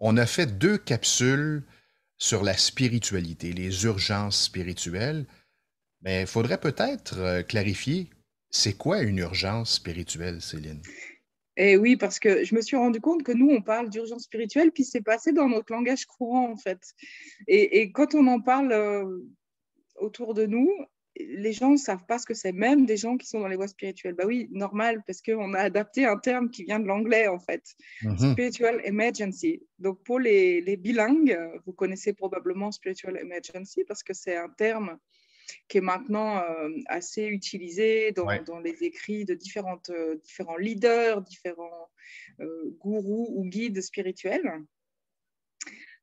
On a fait 2 capsules sur la spiritualité, les urgences spirituelles, mais il faudrait peut-être clarifier, c'est quoi une urgence spirituelle, Céline? Et oui, parce que je me suis rendu compte que nous, on parle d'urgence spirituelle, puis c'est passé dans notre langage courant, en fait. Et quand on en parle autour de nous, les gens ne savent pas ce que c'est, même des gens qui sont dans les voies spirituelles. Bah oui, normal, parce qu'on a adapté un terme qui vient de l'anglais, en fait. Mhm. Spiritual emergency. Donc, pour les bilingues, vous connaissez probablement spiritual emergency parce que c'est un terme qui est maintenant assez utilisé Ouais. dans les écrits de différents leaders, différents gourous ou guides spirituels.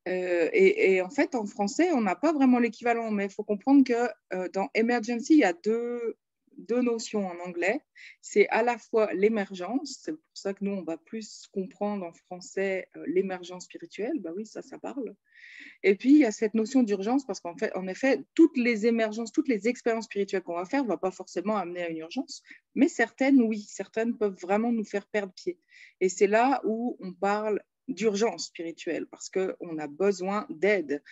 Et en fait, en français, on n'a pas vraiment l'équivalent, mais il faut comprendre que dans emergency, il y a deux notions en anglais. C'est à la fois l'émergence, c'est pour ça que nous, on va plus comprendre en français l'émergence spirituelle, bah oui, ça parle. Et puis, il y a cette notion d'urgence, parce qu'en fait, en effet, toutes les émergences, toutes les expériences spirituelles qu'on va faire ne vont pas forcément amener à une urgence, mais certaines, oui, certaines peuvent vraiment nous faire perdre pied. Et c'est là où on parle d'urgence spirituelle, parce qu'on a besoin d'aide.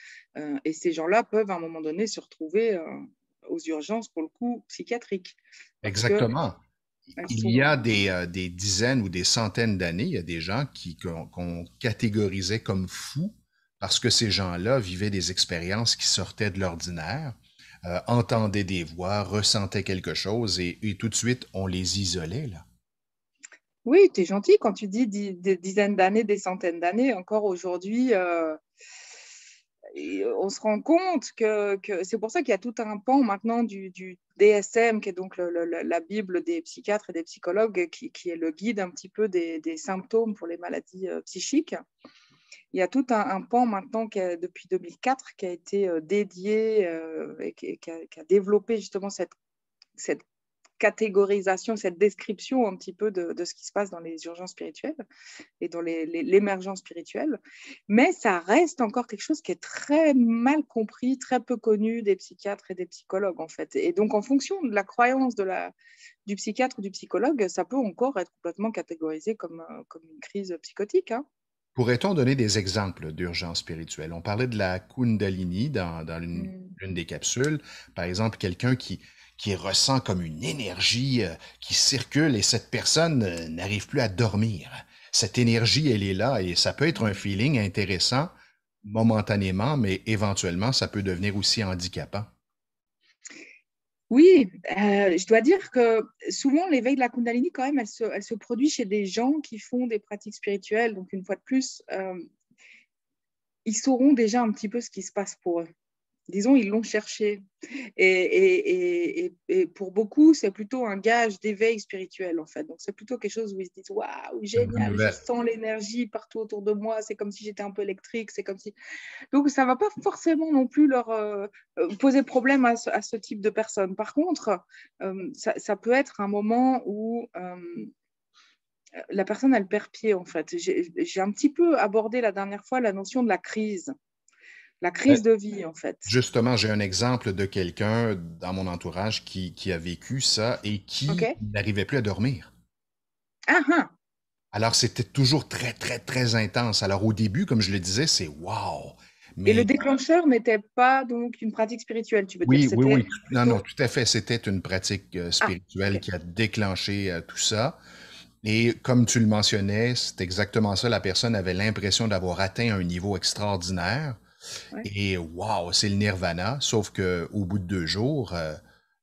Et ces gens-là peuvent, à un moment donné, se retrouver aux urgences, pour le coup, psychiatriques, parce qu'elles Exactement. Il y sont... a des dizaines ou des centaines d'années, il y a des gens qu'on catégorisait comme fous parce que ces gens-là vivaient des expériences qui sortaient de l'ordinaire, entendaient des voix, ressentaient quelque chose et tout de suite, on les isolait, là. Oui, tu es gentil quand tu dis des dizaines d'années, des centaines d'années. Encore aujourd'hui, et on se rend compte que c'est pour ça qu'il y a tout un pan maintenant du DSM, qui est donc la Bible des psychiatres et des psychologues, qui est le guide un petit peu des symptômes pour les maladies psychiques. Il y a tout un pan maintenant depuis 2004 qui a été dédié et qui a développé justement cette catégorisation, cette description un petit peu de ce qui se passe dans les urgences spirituelles et dans l'émergence spirituelle. Mais ça reste encore quelque chose qui est très mal compris, très peu connu des psychiatres et des psychologues, en fait. Et donc, en fonction de la croyance du psychiatre ou du psychologue, ça peut encore être complètement catégorisé comme une crise psychotique, hein. Pourrait-on donner des exemples d'urgence spirituelle? On parlait de la Kundalini dans Mm. l'une des capsules. Par exemple, quelqu'un qui ressent comme une énergie qui circule et cette personne n'arrive plus à dormir. Cette énergie, elle est là et ça peut être un feeling intéressant momentanément, mais éventuellement, ça peut devenir aussi handicapant. Oui, je dois dire que souvent l'éveil de la Kundalini, quand même, elle se produit chez des gens qui font des pratiques spirituelles. Donc, une fois de plus, ils sauront déjà un petit peu ce qui se passe pour eux. Disons, ils l'ont cherché. Et pour beaucoup, c'est plutôt un gage d'éveil spirituel, en fait. Donc, c'est plutôt quelque chose où ils se disent, waouh, Une bonne génial, je nouvelle. sens l'énergie partout autour de moi, c'est comme si j'étais un peu électrique, c'est comme si... Donc, ça ne va pas forcément non plus leur poser problème à ce type de personnes. Par contre, ça peut être un moment où la personne, elle perd pied, en fait. J'ai un petit peu abordé la dernière fois la notion de la Euh, crise de vie, en fait. Justement, j'ai un exemple de quelqu'un dans mon entourage qui a vécu ça et OK? qui n'arrivait plus à dormir. Ah, ah. Alors, c'était toujours très, très, très intense. Alors, au début, comme je le disais, c'est wow! Et le Mais déclencheur n'était pas donc une pratique spirituelle, tu veux dire. oui, oui, oui. C'était Non, non, plutôt... tout à fait. C'était une pratique Ah, spirituelle OK. qui a déclenché tout ça. Et comme tu le mentionnais, c'est exactement ça. La personne avait l'impression d'avoir atteint un niveau extraordinaire. Ouais. Et wow, c'est le nirvana. Sauf que au bout de 2 jours,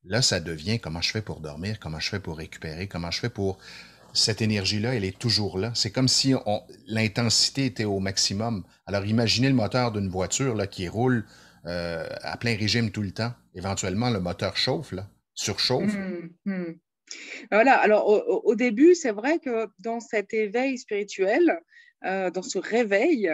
là, ça devient comment je fais pour dormir, comment je fais pour récupérer, comment je fais pour cette énergie-là, elle est toujours là. C'est comme si l'intensité était au maximum. Alors imaginez le moteur d'une voiture là, qui roule à plein régime tout le temps. Éventuellement, le moteur chauffe, là, surchauffe. Voilà. Alors, au début, c'est vrai que dans cet éveil spirituel, dans ce réveil,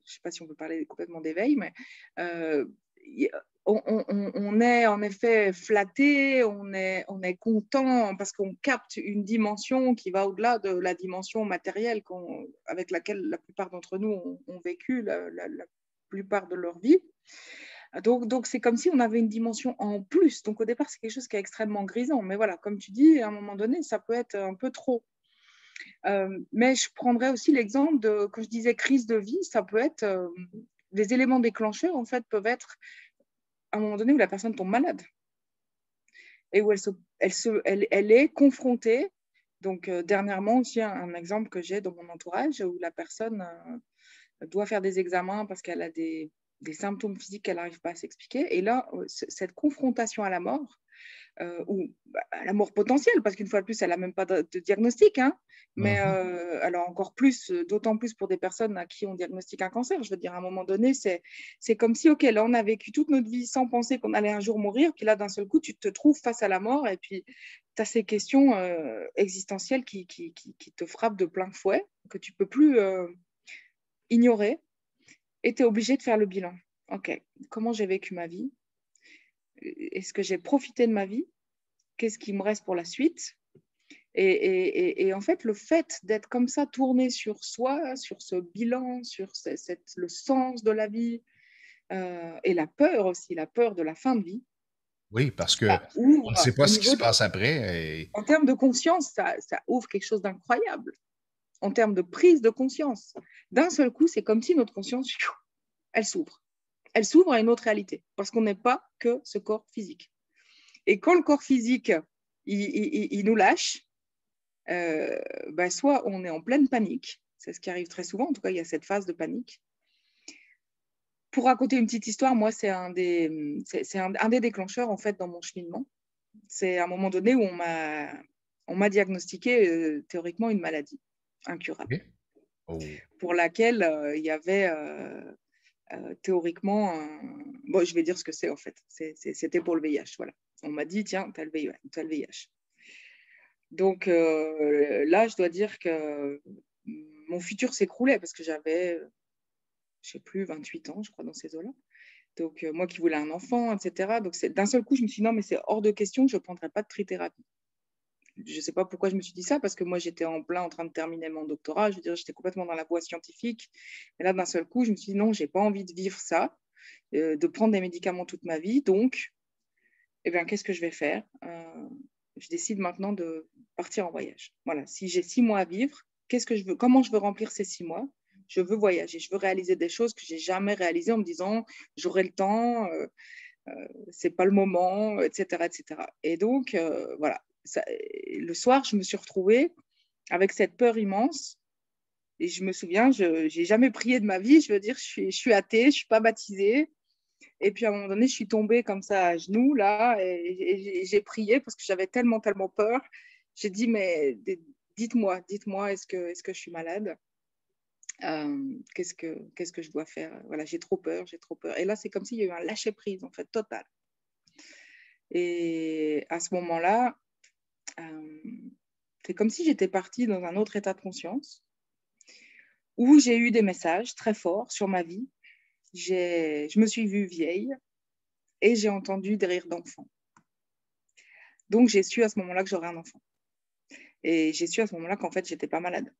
je ne sais pas si on peut parler complètement d'éveil, mais euh, y- on est en effet flatté, on est content parce qu'on capte une dimension qui va au-delà de la dimension matérielle avec laquelle la plupart d'entre nous ont vécu la plupart de leur vie. Donc c'est comme si on avait une dimension en plus. Donc, au départ, c'est quelque chose qui est extrêmement grisant. Mais voilà, comme tu dis, à un moment donné, ça peut être un peu trop. Mais je prendrais aussi l'exemple de, quand je disais crise de vie, ça peut être, les éléments déclencheurs, en fait, peuvent être à un moment donné où la personne tombe malade et où elle est confrontée. Donc, dernièrement aussi, un exemple que j'ai dans mon entourage où la personne doit faire des examens parce qu'elle a des symptômes physiques qu'elle n'arrive pas à s'expliquer. Et là, cette confrontation à la mort, ou à la mort potentielle, parce qu'une fois de plus, elle n'a même pas de diagnostic, hein, mais alors encore plus, d'autant plus pour des personnes à qui on diagnostique un cancer. Je veux dire, à un moment donné, c'est comme si, OK, là, on a vécu toute notre vie sans penser qu'on allait un jour mourir, puis là, d'un seul coup, tu te trouves face à la mort, et puis tu as ces questions existentielles qui te frappent de plein fouet, que tu ne peux plus ignorer, et tu es obligé de faire le bilan. OK, comment j'ai vécu ma vie? Est-ce que j'ai profité de ma vie? Qu'est-ce qui me reste pour la suite? Et en fait, le fait d'être comme ça, tourné sur soi, sur ce bilan, sur le sens de la vie, et la peur aussi, la peur de la fin de vie, Oui, parce que ça on ne ouvre sait pas au ce qui niveau se passe après. Et en termes de conscience, ça ouvre quelque chose d'incroyable. En termes de prise de conscience, d'un seul coup, c'est comme si notre conscience, elle s'ouvre. Elle s'ouvre à une autre réalité, parce qu'on n'est pas que ce corps physique. Et quand le corps physique, il nous lâche, soit on est en pleine panique, c'est ce qui arrive très souvent, en tout cas il y a cette phase de panique. Pour raconter une petite histoire, moi c'est un des déclencheurs en fait dans mon cheminement. C'est à un moment donné où on m'a diagnostiqué théoriquement une maladie incurable, OK. Oh. pour laquelle il y avait théoriquement, bon, je vais dire ce que c'est en fait, c'était pour le VIH, voilà. On m'a dit, tiens, tu as le VIH. Donc là, je dois dire que mon futur s'écroulait parce que j'avais, je sais plus, 28 ans, je crois, dans ces eaux-là. Donc moi qui voulais un enfant, etc. Donc d'un seul coup, je me suis dit, non, mais c'est hors de question, je ne prendrai pas de trithérapie. Je ne sais pas pourquoi je me suis dit ça, parce que moi, j'étais en plein en train de terminer mon doctorat. Je veux dire, j'étais complètement dans la voie scientifique. Et là, d'un seul coup, je me suis dit, non, je n'ai pas envie de vivre ça, de prendre des médicaments toute ma vie. Donc, eh bien, qu'est-ce que je vais faire? Je décide maintenant de partir en voyage. Voilà, si j'ai 6 mois à vivre, qu'est-ce que je veux? Comment je veux remplir ces 6 mois? Je veux voyager, je veux réaliser des choses que j'ai jamais réalisées en me disant j'aurai le temps, c'est pas le moment, etc., etc. Et donc voilà, le soir, je me suis retrouvée avec cette peur immense. Et je me souviens, je n'ai jamais prié de ma vie. Je veux dire, je suis athée, je ne suis pas baptisée. Et puis à un moment donné, je suis tombée comme ça à genoux, là, et j'ai prié parce que j'avais tellement, tellement peur. J'ai dit, mais dites-moi, est-ce que je suis malade? Qu'est-ce que je dois faire? Voilà, j'ai trop peur, j'ai trop peur. Et là, c'est comme s'il y a eu un lâcher-prise, en fait, total. Et à ce moment-là, c'est comme si j'étais partie dans un autre état de conscience où j'ai eu des messages très forts sur ma vie. Je me suis vue vieille et j'ai entendu des rires d'enfants. Donc, j'ai su à ce moment-là que j'aurais un enfant. Et j'ai su à ce moment-là qu'en fait, j'étais pas malade.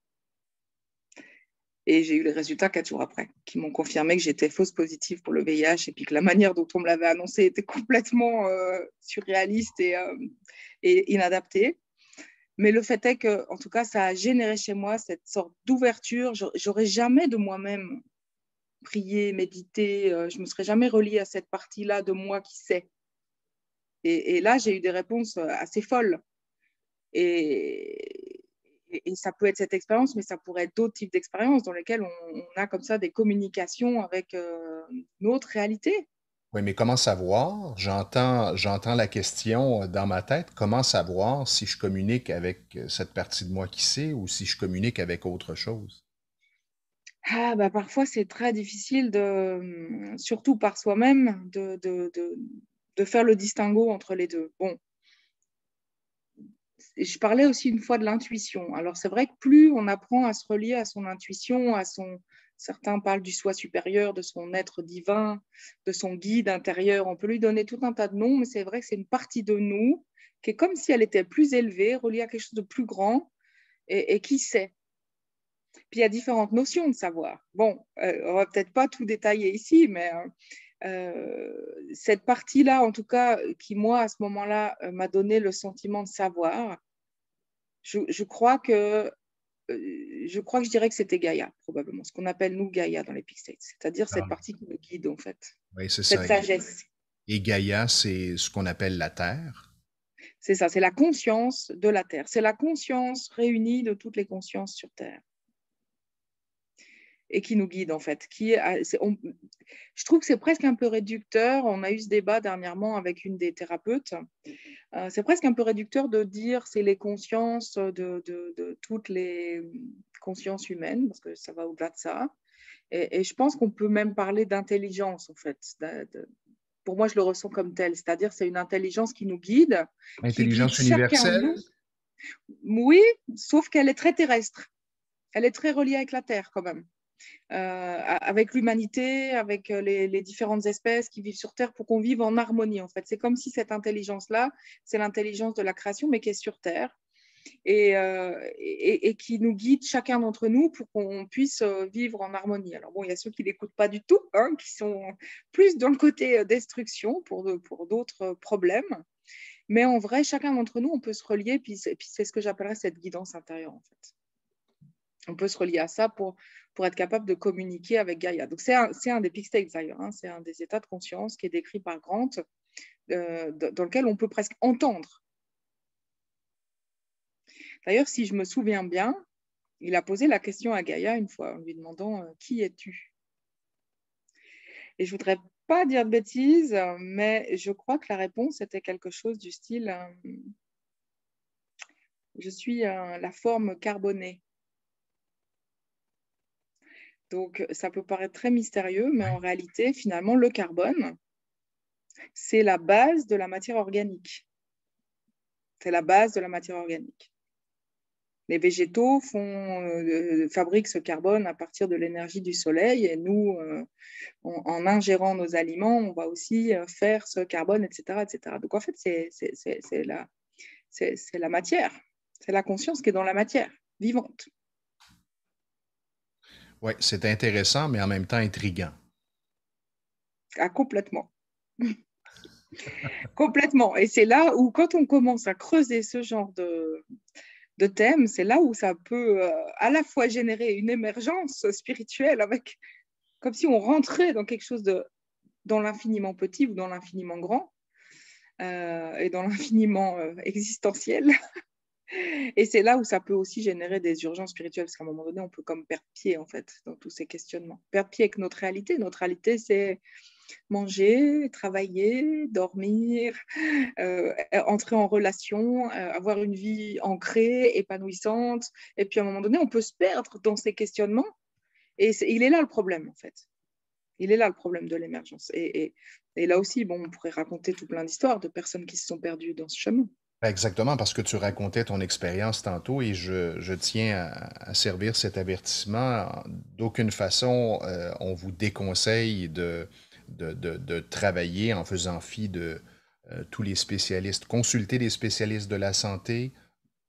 Et j'ai eu les résultats 4 jours après, qui m'ont confirmé que j'étais fausse positive pour le VIH et puis que la manière dont on me l'avait annoncé était complètement surréaliste et inadaptée. Mais le fait est que, en tout cas, ça a généré chez moi cette sorte d'ouverture. J'aurais jamais de moi-même prié, médité. Je me serais jamais reliée à cette partie-là de moi qui sait. Et là, j'ai eu des réponses assez folles. Et ça peut être cette expérience, mais ça pourrait être d'autres types d'expériences dans lesquelles on a comme ça des communications avec une autre réalité. Oui, mais comment savoir? J'entends la question dans ma tête. Comment savoir si je communique avec cette partie de moi qui sait ou si je communique avec autre chose? Ah, bah, parfois, c'est très difficile, surtout par soi-même, de faire le distinguo entre les deux. Bon, je parlais aussi une fois de l'intuition. Alors, c'est vrai que plus on apprend à se relier à son intuition, certains parlent du soi supérieur, de son être divin, de son guide intérieur. On peut lui donner tout un tas de noms, mais c'est vrai que c'est une partie de nous qui est comme si elle était plus élevée, reliée à quelque chose de plus grand, et qui sait. Puis il y a différentes notions de savoir. Bon, on va peut-être pas tout détailler ici, mais cette partie-là, en tout cas, qui moi, à ce moment-là, m'a donné le sentiment de savoir, je crois que je crois que je dirais que c'était Gaïa, probablement, ce qu'on appelle, nous, Gaïa dans les Peak States, c'est-à-dire Ah, cette partie qui nous guide, en fait, oui, c'est cette ça. sagesse. Et Gaïa, c'est ce qu'on appelle la Terre. C'est ça, c'est la conscience de la Terre. C'est la conscience réunie de toutes les consciences sur Terre et qui nous guide, en fait. Je trouve que c'est presque un peu réducteur. On a eu ce débat dernièrement avec une des thérapeutes. C'est presque un peu réducteur de dire c'est les consciences de toutes les consciences humaines, parce que ça va au-delà de ça. Et je pense qu'on peut même parler d'intelligence, en fait. Pour moi, je le ressens comme tel, c'est-à-dire c'est une intelligence qui nous guide, qui guide Intelligence chacun de universelle? nous. Oui, sauf qu'elle est très terrestre. Elle est très reliée avec la Terre quand même, avec l'humanité, avec les différentes espèces qui vivent sur Terre pour qu'on vive en harmonie en fait. C'est comme si cette intelligence-là, c'est l'intelligence de la création mais qui est sur Terre et qui nous guide chacun d'entre nous pour qu'on puisse vivre en harmonie. Alors bon, il y a ceux qui ne l'écoutent pas du tout, hein, qui sont plus dans le côté destruction pour d'autres problèmes. Mais en vrai, chacun d'entre nous, on peut se relier, puis c'est ce que j'appellerais cette guidance intérieure, en fait. On peut se relier à ça pour être capable de communiquer avec Gaïa. Donc, c'est un des peak states, d'ailleurs. Hein, c'est un des états de conscience qui est décrit par Grant, dans lequel on peut presque entendre. D'ailleurs, si je me souviens bien, il a posé la question à Gaïa une fois, en lui demandant « Qui es-tu » Et je ne voudrais pas dire de bêtises, mais je crois que la réponse était quelque chose du style je suis la forme carbonée. Donc, ça peut paraître très mystérieux, mais en réalité, finalement, le carbone, c'est la base de la matière organique. C'est la base de la matière organique. Les végétaux fabriquent ce carbone à partir de l'énergie du soleil et nous, en ingérant nos aliments, on va aussi faire ce carbone, etc. etc. Donc, en fait, c'est la matière. C'est la conscience qui est dans la matière vivante. Oui, c'est intéressant, mais en même temps intriguant. Ah, complètement. Complètement. Et c'est là où, quand on commence à creuser ce genre de thème, c'est là où ça peut à la fois générer une émergence spirituelle, comme si on rentrait dans quelque chose dans l'infiniment petit ou dans l'infiniment grand, et dans l'infiniment existentiel. Et c'est là où ça peut aussi générer des urgences spirituelles, parce qu'à un moment donné, on peut comme perdre pied, en fait, dans tous ces questionnements. Perdre pied avec notre réalité. Notre réalité, c'est manger, travailler, dormir, entrer en relation, avoir une vie ancrée, épanouissante. Et puis à un moment donné, on peut se perdre dans ces questionnements. Et il est là le problème, en fait. Il est là le problème de l'émergence. Et là aussi, bon, on pourrait raconter tout plein d'histoires de personnes qui se sont perdues dans ce chemin. Exactement, parce que tu racontais ton expérience tantôt et je tiens à servir cet avertissement. D'aucune façon, on vous déconseille de travailler en faisant fi de tous les spécialistes. Consultez les spécialistes de la santé,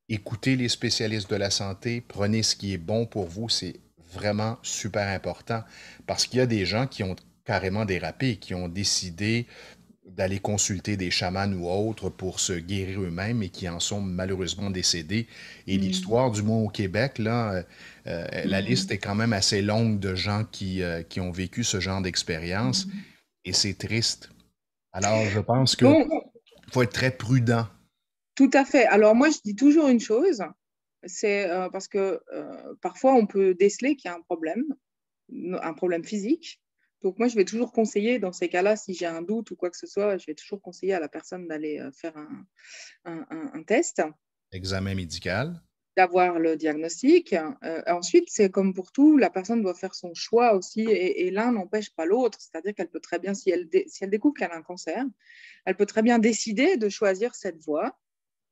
écoutez les spécialistes de la santé, prenez ce qui est bon pour vous, c'est vraiment super important parce qu'il y a des gens qui ont carrément dérapé, qui ont décidé d'aller consulter des chamans ou autres pour se guérir eux-mêmes et qui en sont malheureusement décédés. Et l'histoire, du moins au Québec, là, la liste est quand même assez longue de gens qui ont vécu ce genre d'expérience et c'est triste. Alors, je pense que Donc, faut être très prudent. tout à fait. Alors moi, je dis toujours une chose, c'est parce que parfois, on peut déceler qu'il y a un problème physique. Donc moi, je vais toujours conseiller, dans ces cas-là, si j'ai un doute ou quoi que ce soit, je vais toujours conseiller à la personne d'aller faire un test, Examen médical. d'avoir le diagnostic. Ensuite, c'est comme pour tout, la personne doit faire son choix aussi, et l'un n'empêche pas l'autre. C'est-à-dire qu'elle peut très bien, si elle découvre qu'elle a un cancer, elle peut très bien décider de choisir cette voie,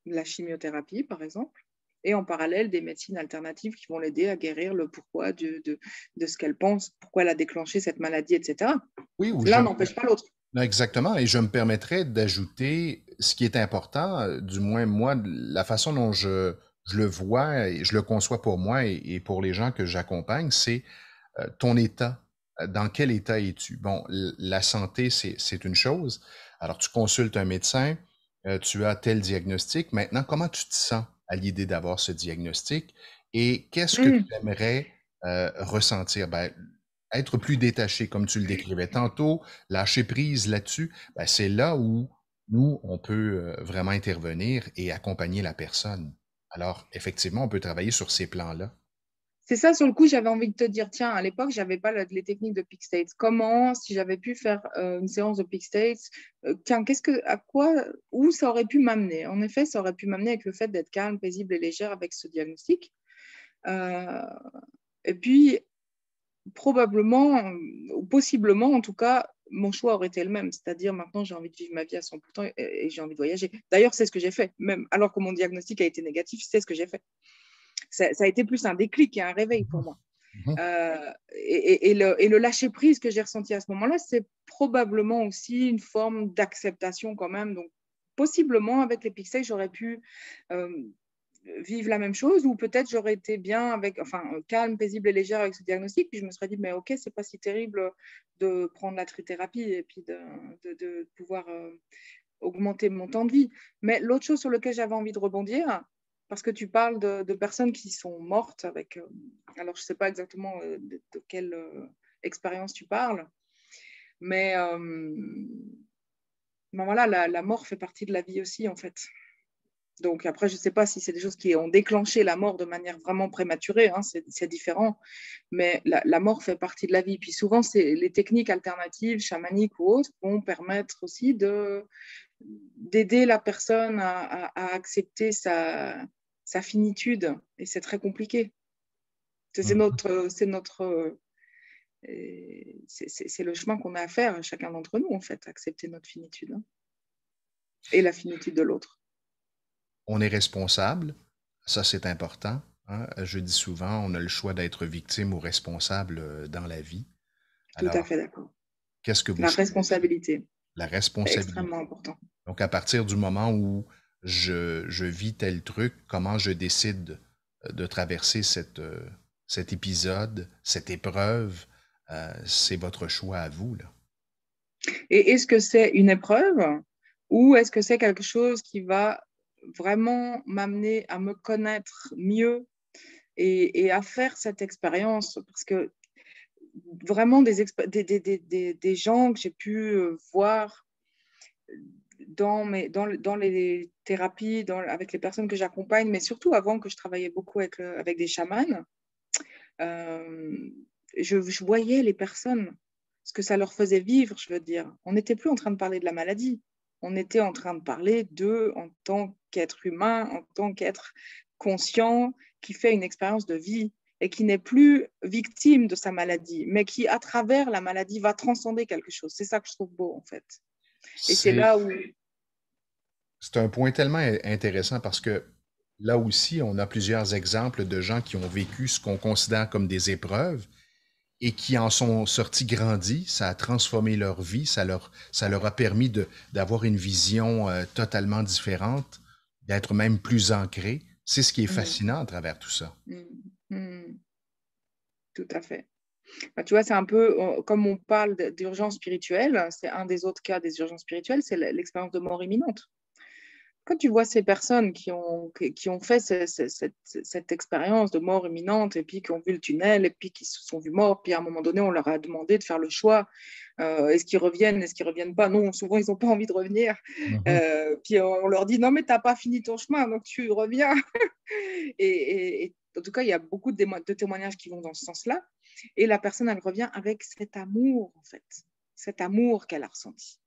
la chimiothérapie par exemple, et en parallèle des médecines alternatives qui vont l'aider à guérir le pourquoi de ce qu'elle pense, pourquoi elle a déclenché cette maladie, etc. Oui, ou L'un n'empêche pas l'autre. non, exactement. Et je me permettrais d'ajouter ce qui est important, du moins moi, la façon dont je le vois et je le conçois pour moi et pour les gens que j'accompagne, c'est ton état. Dans quel état es-tu? Bon, la santé, c'est une chose. Alors, tu consultes un médecin, tu as tel diagnostic. Maintenant, comment tu te sens à l'idée d'avoir ce diagnostic? Et qu'est-ce que tu Mm. aimerais ressentir? Ben, être plus détaché, comme tu le décrivais tantôt, lâcher prise là-dessus, ben, c'est là où nous, on peut vraiment intervenir et accompagner la personne. Alors, effectivement, on peut travailler sur ces plans-là. C'est ça, sur le coup, j'avais envie de te dire, tiens, à l'époque, j'avais pas les techniques de Peak States. Comment, si j'avais pu faire une séance de Peak States, tiens, à quoi, où ça aurait pu m'amener? En effet, ça aurait pu m'amener avec le fait d'être calme, paisible et légère avec ce diagnostic. Euh, et puis, probablement, ou possiblement, en tout cas, mon choix aurait été le même. C'est-à-dire, maintenant, j'ai envie de vivre ma vie à 100% et j'ai envie de voyager. D'ailleurs, c'est ce que j'ai fait. Même alors que mon diagnostic a été négatif, c'est ce que j'ai fait. Ça a été plus un déclic et un réveil pour moi. Mhm. Le lâcher-prise que j'ai ressenti à ce moment-là, c'est probablement aussi une forme d'acceptation quand même. Donc, possiblement, avec les pixels, j'aurais pu euh, vivre la même chose ou peut-être j'aurais été bien avec, enfin, calme, paisible et légère avec ce diagnostic. Puis je me serais dit, mais ok, c'est pas si terrible de prendre la trithérapie et puis de pouvoir augmenter mon temps de vie. Mais l'autre chose sur laquelle j'avais envie de rebondir, parce que tu parles de personnes qui sont mortes avec. Alors, je ne sais pas exactement de quelle expérience tu parles, mais ben voilà, la mort fait partie de la vie aussi, en fait. Donc, après, je ne sais pas si c'est des choses qui ont déclenché la mort de manière vraiment prématurée, hein, c'est différent, mais la mort fait partie de la vie. Puis souvent, les techniques alternatives, chamaniques ou autres, vont permettre aussi d'aider la personne à accepter sa finitude. Et c'est très compliqué. C'est Mhm. notre, c'est notre, c'est le chemin qu'on a à faire, chacun d'entre nous, en fait, accepter notre finitude hein, et la finitude de l'autre. On est responsable, ça c'est important, hein. Je dis souvent, on a le choix d'être victime ou responsable dans la vie. Tout à Alors, fait d'accord. qu'est-ce que vous La choisissez? responsabilité, La c'est responsabilité. extrêmement important. Donc, à partir du moment où je vis tel truc, comment je décide de traverser cet épisode, cette épreuve, c'est votre choix à vous, là. Et est-ce que c'est une épreuve ou est-ce que c'est quelque chose qui va vraiment m'amener à me connaître mieux et à faire cette expérience? Parce que vraiment des gens que j'ai pu voir dans les thérapies, avec les personnes que j'accompagne, mais surtout avant que je travaillais beaucoup avec des chamans, euh, je voyais les personnes, ce que ça leur faisait vivre, je veux dire. On n'était plus en train de parler de la maladie, on était en train de parler d'eux en tant qu'être humain, en tant qu'être conscient, qui fait une expérience de vie et qui n'est plus victime de sa maladie, mais qui, à travers la maladie, va transcender quelque chose. C'est ça que je trouve beau, en fait. Et c'est C'est, là où... c'est un point tellement intéressant parce que là aussi, on a plusieurs exemples de gens qui ont vécu ce qu'on considère comme des épreuves et qui en sont sortis grandis. Ça a transformé leur vie, ça leur a permis d'avoir une vision totalement différente, d'être même plus ancré. C'est ce qui est Mm, fascinant à travers tout ça. mm, mm, tout à fait. Bah, tu vois, c'est un peu comme on parle d'urgence spirituelle, c'est un des autres cas des urgences spirituelles, c'est l'expérience de mort imminente. Quand tu vois ces personnes qui ont fait cette expérience de mort imminente et puis qui ont vu le tunnel et puis qui se sont vus morts, puis à un moment donné, on leur a demandé de faire le choix, est-ce qu'ils reviennent, est-ce qu'ils reviennent pas? Non, souvent, ils n'ont pas envie de revenir. Mhm. Puis on leur dit, non, mais tu n'as pas fini ton chemin, donc tu reviens. Et en tout cas, il y a beaucoup de témoignages qui vont dans ce sens-là. Et la personne, elle revient avec cet amour, en fait, cet amour qu'elle a ressenti.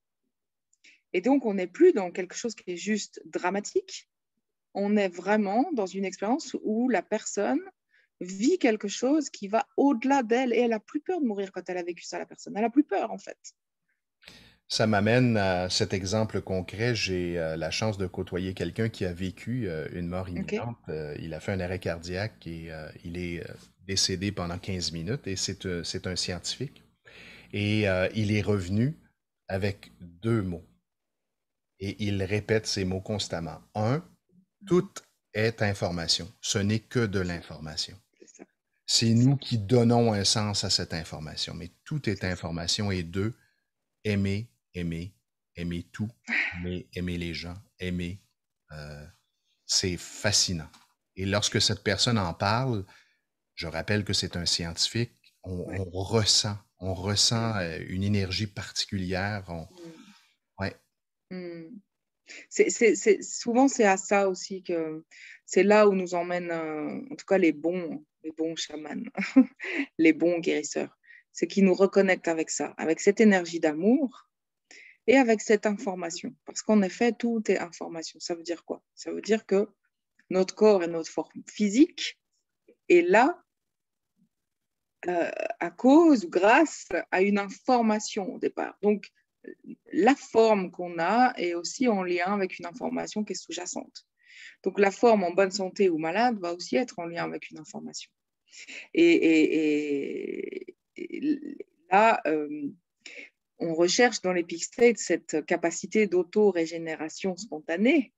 Et donc, on n'est plus dans quelque chose qui est juste dramatique, on est vraiment dans une expérience où la personne vit quelque chose qui va au-delà d'elle et elle a plus peur de mourir quand elle a vécu ça, la personne. Elle a plus peur, en fait. Ça m'amène à cet exemple concret. J'ai la chance de côtoyer quelqu'un qui a vécu une mort OK. imminente. Il a fait un arrêt cardiaque et il est décédé pendant 15 minutes et c'est un scientifique. Et il est revenu avec deux mots et il répète ces mots constamment. Un, tout est information. Ce n'est que de C'est l'information. ça. C'est C'est ça. nous qui donnons un sens à cette information, mais tout est C'est ça. information. Et deux, aimer, aimer, aimer tout, aimer les gens, aimer, euh, c'est fascinant. Et lorsque cette personne en parle, je rappelle que c'est un scientifique, Ouais. on ressent Mm, une énergie particulière. mm, Ouais, mm. Souvent, c'est à ça aussi que c'est là où nous emmènent, en tout cas, les bons chamans, les bons guérisseurs. C'est qu'ils nous reconnectent avec ça, avec cette énergie d'amour et avec cette information. Parce qu'en effet, tout est information. Ça veut dire quoi? Ça veut dire que notre corps et notre forme physique est là euh, à cause ou grâce à une information au départ. Donc, la forme qu'on a est aussi en lien avec une information qui est sous-jacente. Donc, la forme en bonne santé ou malade va aussi être en lien avec une information. Et là, on recherche dans l'Epic State cette capacité d'auto-régénération spontanée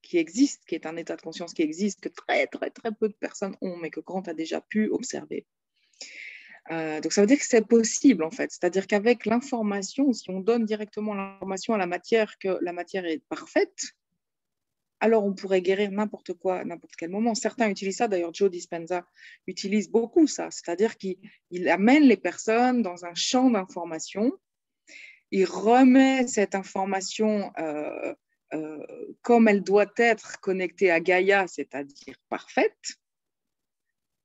qui existe, qui est un état de conscience qui existe, que très, très, très peu de personnes ont, mais que Grant a déjà pu observer. Donc, ça veut dire que c'est possible, en fait. C'est-à-dire qu'avec l'information, si on donne directement l'information à la matière, que la matière est parfaite, alors on pourrait guérir n'importe quoi à n'importe quel moment. Certains utilisent ça, d'ailleurs Joe Dispenza utilise beaucoup ça, c'est-à-dire qu'il amène les personnes dans un champ d'information, il remet cette information comme elle doit être connectée à Gaïa, c'est-à-dire parfaite,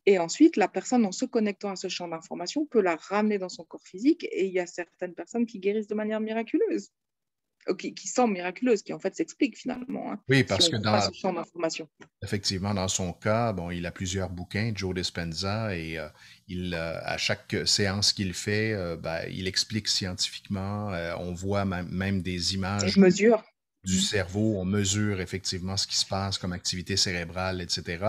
et ensuite la personne, en se connectant à ce champ d'information, peut la ramener dans son corps physique, et il y a certaines personnes qui guérissent de manière miraculeuse, qui semblent miraculeuses, qui en fait s'expliquent finalement, hein, oui, si parce on que croit à ce champ d'information. effectivement, dans son cas, bon, il a plusieurs bouquins, Joe Dispenza, et à chaque séance qu'il fait, ben, il explique scientifiquement. On voit même des Et images mesure. du cerveau, on mesure effectivement ce qui se passe comme activité cérébrale, etc.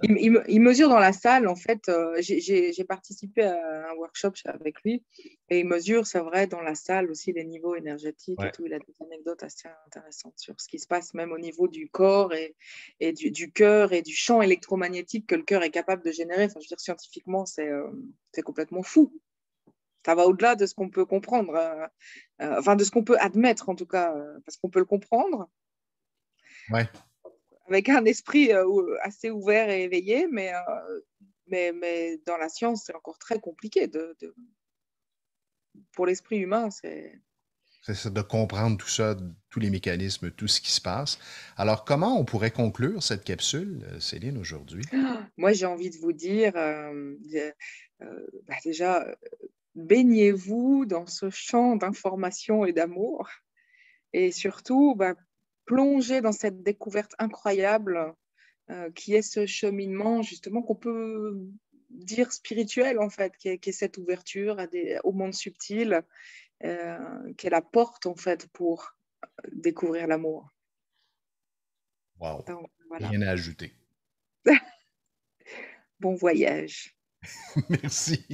Il mesure dans la salle, en fait, j'ai participé à un workshop avec lui, et il mesure, c'est vrai, dans la salle aussi les niveaux énergétiques et Ouais. tout. Il a des anecdotes assez intéressantes sur ce qui se passe même au niveau du corps et du cœur et du champ électromagnétique que le cœur est capable de générer. Enfin, je veux dire, scientifiquement, c'est complètement fou. Ça va au-delà de ce qu'on peut comprendre, enfin de ce qu'on peut admettre en tout cas, parce qu'on peut le comprendre, Ouais. avec un esprit assez ouvert et éveillé, mais dans la science, c'est encore très compliqué. Pour l'esprit humain, c'est... C'est ça, de comprendre tout ça, tous les mécanismes, tout ce qui se passe. Alors, comment on pourrait conclure cette capsule, Céline, aujourd'hui? Moi, j'ai envie de vous dire, déjà, baignez-vous dans ce champ d'information et d'amour, et surtout, plongez dans cette découverte incroyable qui est ce cheminement, justement, qu'on peut dire spirituel, en fait, qui est cette ouverture au monde subtil, qui est la porte, en fait, pour découvrir l'amour. Wow. Donc, voilà. Rien à ajouter. Bon voyage. Merci.